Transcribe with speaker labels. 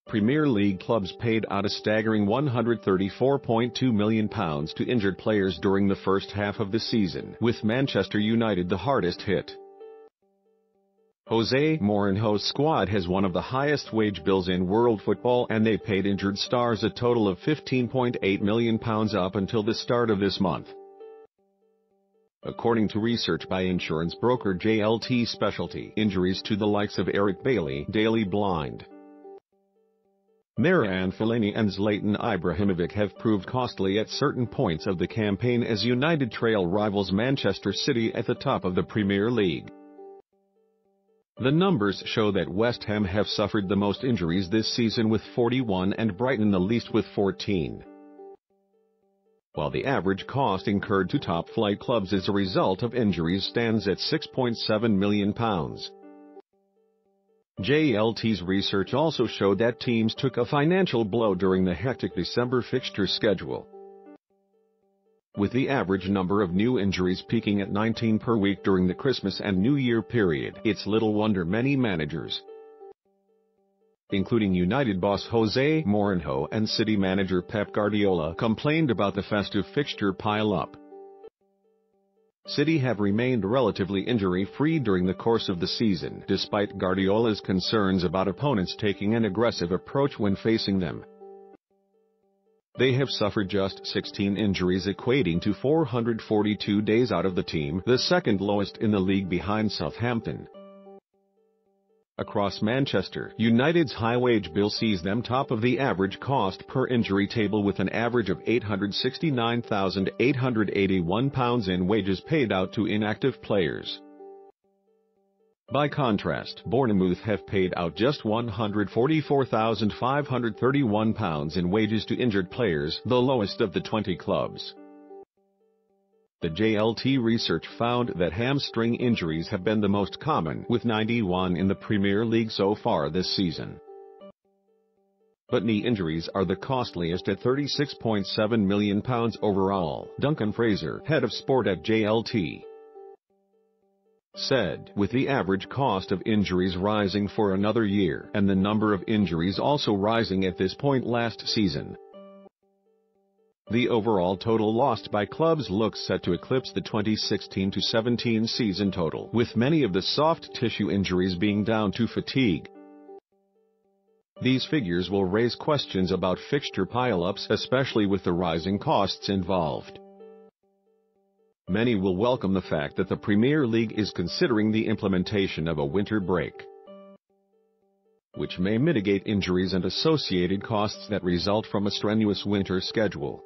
Speaker 1: Premier League clubs paid out a staggering £134.2 million to injured players during the first half of the season, with Manchester United the hardest hit. Jose Mourinho's squad has one of the highest wage bills in world football, and they paid injured stars a total of £15.8 million up until the start of this month. According to research by insurance broker JLT Specialty, injuries to the likes of Eric Bailly, Daley Blind, Marouane Fellaini and Zlatan Ibrahimovic have proved costly at certain points of the campaign as United trail rivals Manchester City at the top of the Premier League. The numbers show that West Ham have suffered the most injuries this season with 41 and Brighton the least with 14. While the average cost incurred to top-flight clubs as a result of injuries stands at £6.7 million. JLT's research also showed that teams took a financial blow during the hectic December fixture schedule. With the average number of new injuries peaking at 19 per week during the Christmas and New Year period, it's little wonder many managers, including United boss Jose Mourinho and City manager Pep Guardiola, complained about the festive fixture pile-up. City have remained relatively injury-free during the course of the season, despite Guardiola's concerns about opponents taking an aggressive approach when facing them. They have suffered just 16 injuries, equating to 442 days out of the team, the second lowest in the league behind Southampton. Across Manchester, United's high wage bill sees them top of the average cost per injury table with an average of £869,881 in wages paid out to inactive players. By contrast, Bournemouth have paid out just £144,531 in wages to injured players, the lowest of the 20 clubs. The JLT research found that hamstring injuries have been the most common, with 91 in the Premier League so far this season. But knee injuries are the costliest at £36.7 million overall, Duncan Fraser, head of sport at JLT, said, with the average cost of injuries rising for another year, and the number of injuries also rising at this point last season, the overall total lost by clubs looks set to eclipse the 2016-17 season total, with many of the soft tissue injuries being down to fatigue. These figures will raise questions about fixture pile-ups, especially with the rising costs involved. Many will welcome the fact that the Premier League is considering the implementation of a winter break, which may mitigate injuries and associated costs that result from a strenuous winter schedule.